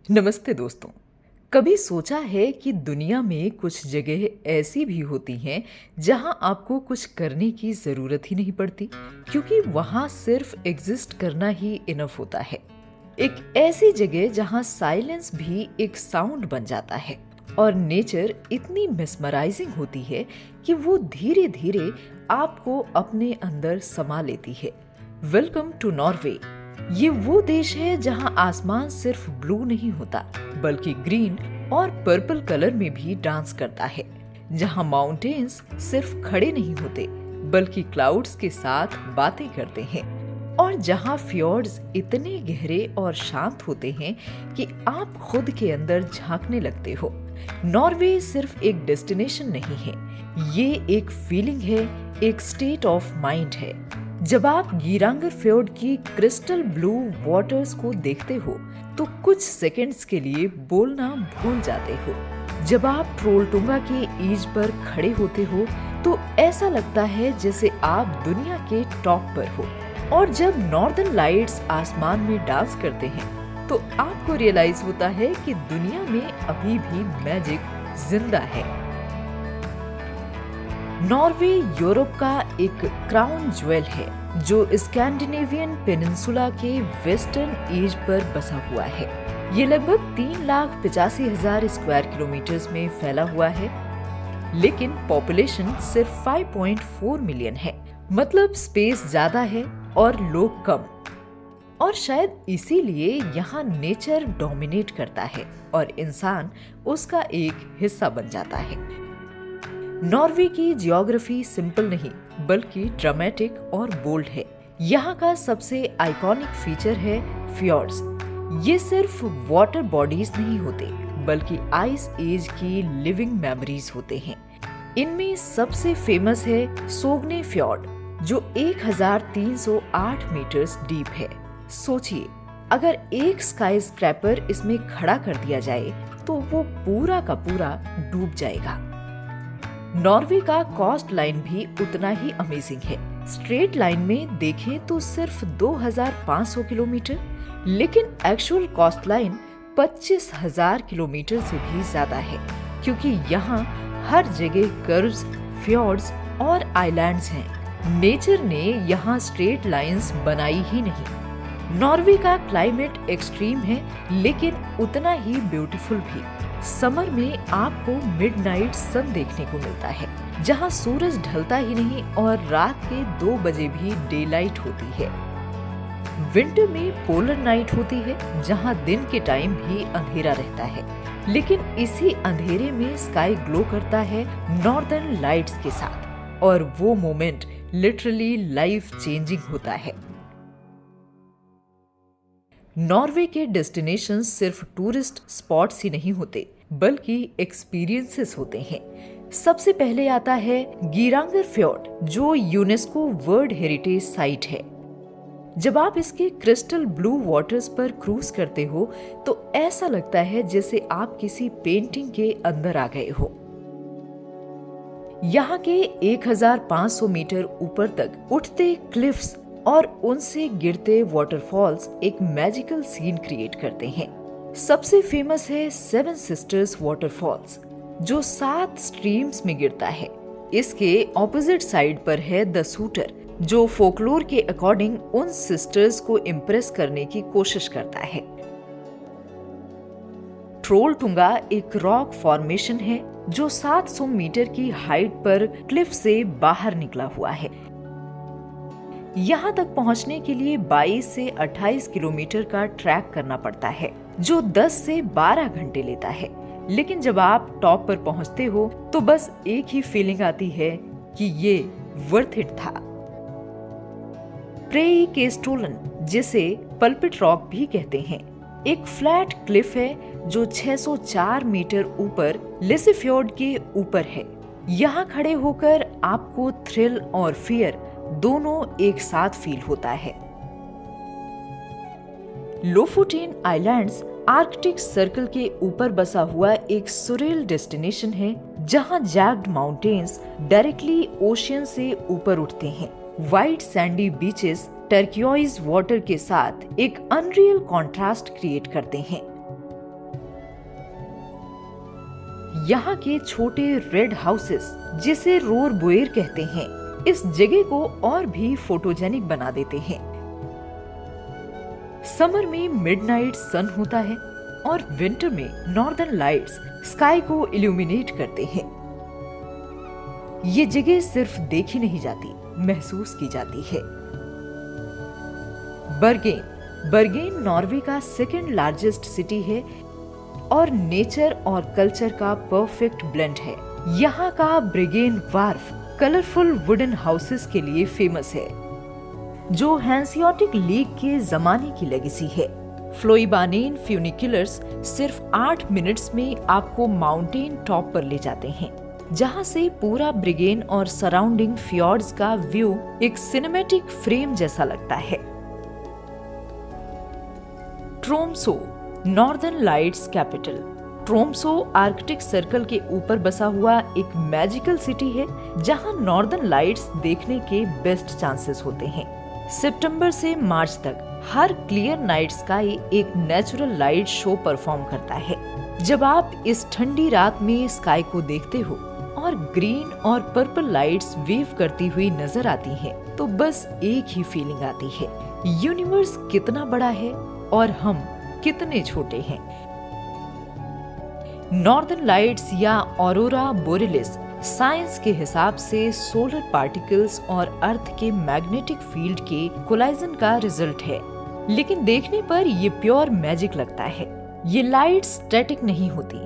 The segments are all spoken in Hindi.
नमस्ते दोस्तों। कभी सोचा है कि दुनिया में कुछ जगह ऐसी भी होती हैं जहां आपको कुछ करने की ज़रूरत ही नहीं पड़ती, क्योंकि वहां सिर्फ एग्जिस्ट करना ही इनफ होता है। एक ऐसी जगह जहां साइलेंस भी एक साउंड बन जाता है और नेचर इतनी मेस्मराइजिंग होती है कि वो धीरे धीरे आपको अपने अंदर समा लेती है। Welcome to Norway. ये वो देश है जहां आसमान सिर्फ ब्लू नहीं होता, बल्कि ग्रीन और पर्पल कलर में भी डांस करता है। जहां माउंटेन्स सिर्फ खड़े नहीं होते, बल्कि क्लाउड्स के साथ बातें करते हैं। और जहां फ्योर्ड्स इतने गहरे और शांत होते हैं कि आप खुद के अंदर झांकने लगते हो। नॉर्वे सिर्फ एक डेस्टिनेशन नहीं है, ये एक फीलिंग है, एक स्टेट ऑफ माइंड है। जब आप गीरांगर फ्योर्ड की क्रिस्टल ब्लू वाटर्स को देखते हो तो कुछ सेकंड्स के लिए बोलना भूल जाते हो। जब आप ट्रोलटुंगा के ईज पर खड़े होते हो तो ऐसा लगता है जैसे आप दुनिया के टॉप पर हो। और जब नॉर्दर्न लाइट्स आसमान में डांस करते हैं तो आपको रियलाइज होता है कि दुनिया में अभी भी मैजिक जिंदा है। नॉर्वे यूरोप का एक क्राउन ज्वेल है जो स्कैंडिनेवियन पेनिनसुला के वेस्टर्न एज पर बसा हुआ है। ये लगभग 3,85,000 स्क्वायर किलोमीटर में फैला हुआ है, लेकिन पॉपुलेशन सिर्फ 5.4 मिलियन है। मतलब स्पेस ज्यादा है और लोग कम। और शायद इसीलिए यहाँ नेचर डोमिनेट करता है और इंसान उसका एक हिस्सा बन जाता है। नॉर्वे की जियोग्राफी सिंपल नहीं बल्कि ड्रामेटिक और बोल्ड है। यहाँ का सबसे आइकॉनिक फीचर है फ्योर्ड्स। ये सिर्फ वाटर बॉडीज नहीं होते, बल्कि आइस एज की लिविंग मेमोरीज होते हैं। इनमें सबसे फेमस है सोग्ने फ्योर्ड, जो 1,308 मीटर्स डीप है। सोचिए, अगर एक स्काई स्क्रैपर इसमें खड़ा कर दिया जाए तो वो पूरा का पूरा डूब जाएगा। नॉर्वे का कोस्ट लाइन भी उतना ही अमेजिंग है। स्ट्रेट लाइन में देखें तो सिर्फ 2,500 किलोमीटर, लेकिन एक्चुअल कोस्ट लाइन 25,000 किलोमीटर से भी ज्यादा है, क्योंकि यहाँ हर जगह कर्व्स, फ्योर्ड्स और आइलैंड्स हैं। नेचर ने यहाँ स्ट्रेट लाइंस बनाई ही नहीं। नॉर्वे का क्लाइमेट एक्सट्रीम है, लेकिन उतना ही ब्यूटीफुल भी। समर में आपको मिडनाइट सन देखने को मिलता है, जहां सूरज ढलता ही नहीं और रात के 2 बजे भी डे लाइट होती है। विंटर में पोलर नाइट होती है, जहां दिन के टाइम भी अंधेरा रहता है, लेकिन इसी अंधेरे में स्काई ग्लो करता है नॉर्दर्न लाइट्स के साथ, और वो मोमेंट लिटरली लाइफ चेंजिंग होता है। नॉर्वे के डेस्टिनेशंस सिर्फ टूरिस्ट स्पॉट्स ही नहीं होते, बल्कि एक्सपीरियंसेस होते हैं। सबसे पहले आता है गीरांगर फ्योर्ड, जो यूनेस्को वर्ल्ड हेरिटेज साइट है। जब आप इसके क्रिस्टल ब्लू वाटर्स पर क्रूज करते हो तो ऐसा लगता है जैसे आप किसी पेंटिंग के अंदर आ गए हो। यहाँ के 1,500 मीटर ऊपर तक उठते क्लिफ्स और उनसे गिरते वाटरफॉल्स एक मैजिकल सीन क्रिएट करते हैं। सबसे फेमस है 7 सिस्टर्स वाटरफॉल्स, जो 7 स्ट्रीम्स में गिरता है। इसके ऑपोजिट साइड पर है द सूटर, जो फोकलोर के अकॉर्डिंग उन सिस्टर्स को इम्प्रेस करने की कोशिश करता है। ट्रोलटुंगा एक रॉक फॉर्मेशन है जो 700 मीटर की हाइट पर क्लिफ से बाहर निकला हुआ है। यहाँ तक पहुँचने के लिए 22 से 28 किलोमीटर का ट्रैक करना पड़ता है, जो 10 से 12 घंटे लेता है। लेकिन जब आप टॉप पर पहुँचते हो तो बस एक ही फीलिंग आती है कि ये वर्थ इट था। प्रेई केस्टोलन, जिसे पल्पिट रॉक भी कहते हैं, एक फ्लैट क्लिफ है जो 604 मीटर ऊपर लिसेफ्योर्ड के ऊपर है। यहाँ खड़े होकर आपको थ्रिल और फियर दोनों एक साथ फील होता है। लोफोटेन आइलैंड्स आर्कटिक सर्कल के ऊपर बसा हुआ एक सुरेल डेस्टिनेशन है, जहां जैग्ड माउंटेन्स डायरेक्टली ओशियन से ऊपर उठते हैं। वाइट सैंडी बीचेस टर्कियोइज वाटर के साथ एक अनरियल कॉन्ट्रास्ट क्रिएट करते हैं। यहाँ के छोटे रेड हाउसेस, जिसे रोर बोएर कहते हैं, इस जगह को और भी फोटोजेनिक बना देते हैं। समर में मिडनाइट सन होता है और विंटर में नॉर्दर्न लाइट्स स्काई को इल्यूमिनेट करते हैं। ये जगह सिर्फ देखी नहीं जाती, महसूस की जाती है। बर्गेन नॉर्वे का सेकंड लार्जेस्ट सिटी है और नेचर और कल्चर का परफेक्ट ब्लेंड है। यहाँ का Brigen Wharf colourful wooden houses के लिए फेमस है, जो हैंसियोटिक लीग के जमाने की लेगेसी है। फ्लोइबानेन फ्यूनिकुलर्स सिर्फ 8 मिनट्स में आपको माउंटेन टॉप पर ले जाते हैं, जहां से पूरा ब्रिगेन और सराउंडिंग फ्योर्ड्स का व्यू एक सिनेमैटिक फ्रेम जैसा लगता है। ट्रोम्सो, northern lights capital. ट्रोम्सो Arctic circle के ऊपर बसा हुआ एक मैजिकल सिटी है, जहां नॉर्दर्न लाइट्स देखने के बेस्ट चांसेस होते हैं। सितंबर से मार्च तक हर क्लियर नाइट स्काई एक नेचुरल लाइट शो परफॉर्म करता है। जब आप इस ठंडी रात में स्काई को देखते हो और ग्रीन और पर्पल लाइट्स वेव करती हुई नजर आती हैं, तो बस एक ही फीलिंग आती है, यूनिवर्स कितना बड़ा है और हम कितने छोटे हैं। नॉर्दर्न लाइट्स या ऑरोरा बोरेलिस साइंस के हिसाब से सोलर पार्टिकल्स और अर्थ के मैग्नेटिक फील्ड के कोलाइजन का रिजल्ट है, लेकिन देखने पर ये प्योर मैजिक लगता है। ये लाइट्स स्टैटिक नहीं होती,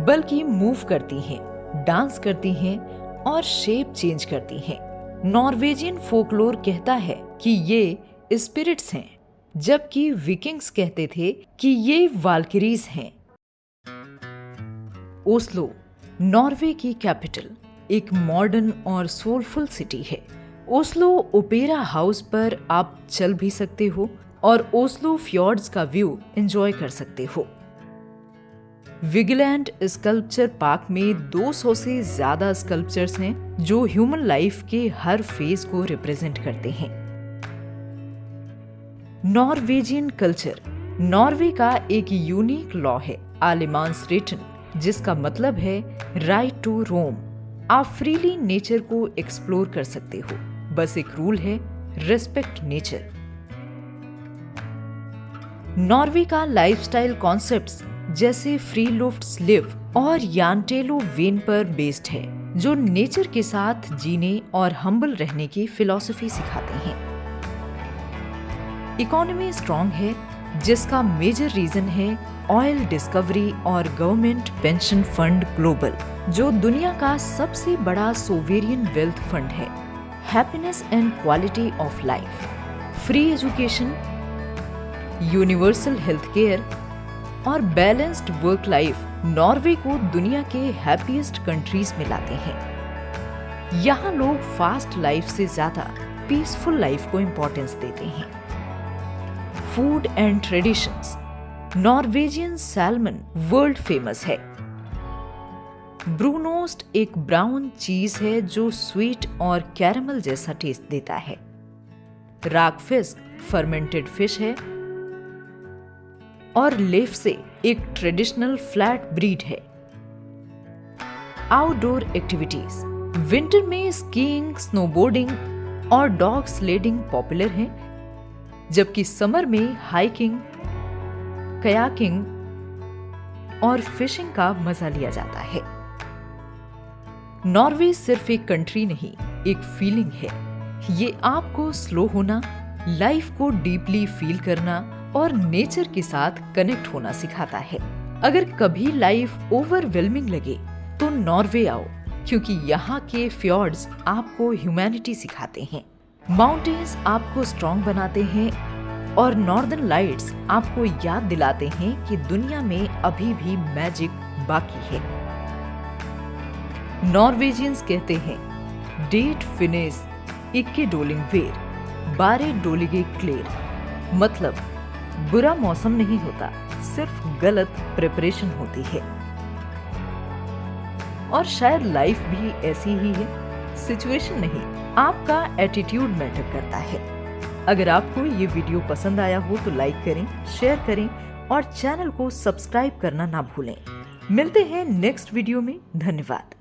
बल्कि मूव करती हैं, डांस करती हैं और शेप चेंज करती हैं। नॉर्वेजियन फोकलोर कहता है कि ये स्पिरिट्स हैं, जबकि विकिंग्स कहते थे कि ये वाल्किरीज हैं। ओस्लो, नॉर्वे की कैपिटल, एक मॉडर्न और सोलफुल सिटी है। ओस्लो ओपेरा हाउस पर आप चल भी सकते हो और ओस्लो फ्योर्ड्स का व्यू एंजॉय कर सकते हो। विगलैंड स्कल्पचर पार्क में 200 से ज्यादा स्कल्पचर्स हैं, जो ह्यूमन लाइफ के हर फेज को रिप्रेजेंट करते हैं। नॉर्वेजियन कल्चर, नॉर्वे का एक यूनिक लॉ है, आलेमांसरेटन, जिसका मतलब है राइट टू रोम। आप फ्रीली नेचर को एक्सप्लोर कर सकते हो, बस एक रूल है, रेस्पेक्ट नेचर। नॉर्वे का लाइफस्टाइल कॉन्सेप्ट्स जैसे फ्री लुफ्ट लिव और यानटेलो वेन पर बेस्ड है, जो नेचर के साथ जीने और हम्बल रहने की फिलॉसफी सिखाते हैं। इकोनॉमी स्ट्रॉन्ग है, जिसका मेजर रीजन है ऑयल डिस्कवरी और गवर्नमेंट पेंशन फंड ग्लोबल, जो दुनिया का सबसे बड़ा सोवेरियन वेल्थ फंड है। Happiness and quality of life, free education, universal health care और बैलेंस्ड वर्क लाइफ नॉर्वे को दुनिया के हैप्पीएस्ट कंट्रीज में लाते हैं। यहाँ लोग फास्ट लाइफ से ज्यादा पीसफुल लाइफ को इंपॉर्टेंस देते हैं। Food and traditions, Norwegian salmon world famous है। ब्रूनोस्ट एक ब्राउन चीज है जो स्वीट और कैरमल जैसा टेस्ट देता है। राकफिस्क फर्मेंटेड फिश है और लेफ्से एक ट्रेडिशनल फ्लैट ब्रीड है। आउटडोर एक्टिविटीज, विंटर में स्कीइंग, स्नोबोर्डिंग और डॉग स्लेडिंग पॉपुलर हैं, जबकि समर में हाइकिंग, कयाकिंग और फिशिंग का मजा लिया जाता है। नॉर्वे सिर्फ एक कंट्री नहीं, एक फीलिंग है। ये आपको स्लो होना, लाइफ को डीपली फील करना और नेचर के साथ कनेक्ट होना सिखाता है। अगर कभी लाइफ ओवरवेलमिंग लगे तो नॉर्वे आओ, क्योंकि यहाँ के फ्योर्ड्स आपको ह्यूमैनिटी सिखाते हैं, माउंटेन्स आपको स्ट्रॉन्ग बनाते हैं और नॉर्दर्न लाइट्स आपको याद दिलाते हैं कि दुनिया में अभी भी मैजिक बाकी है। नॉर्वेजियंस कहते हैं, डेट फिनेस इक्के डोलिंग वेर, बारे डोलिगे क्लेर, मतलब बुरा मौसम नहीं होता, सिर्फ गलत प्रिपरेशन होती है। और शायद लाइफ भी ऐसी ही है, सिचुएशन नहीं, आपका एटीट्यूड मैटर करता है। अगर आपको ये वीडियो पसंद आया हो तो लाइक करें, शेयर करें और चैनल को सब्सक्राइब करना ना भूलें। मिलते हैं नेक्स्ट वीडियो में। धन्यवाद।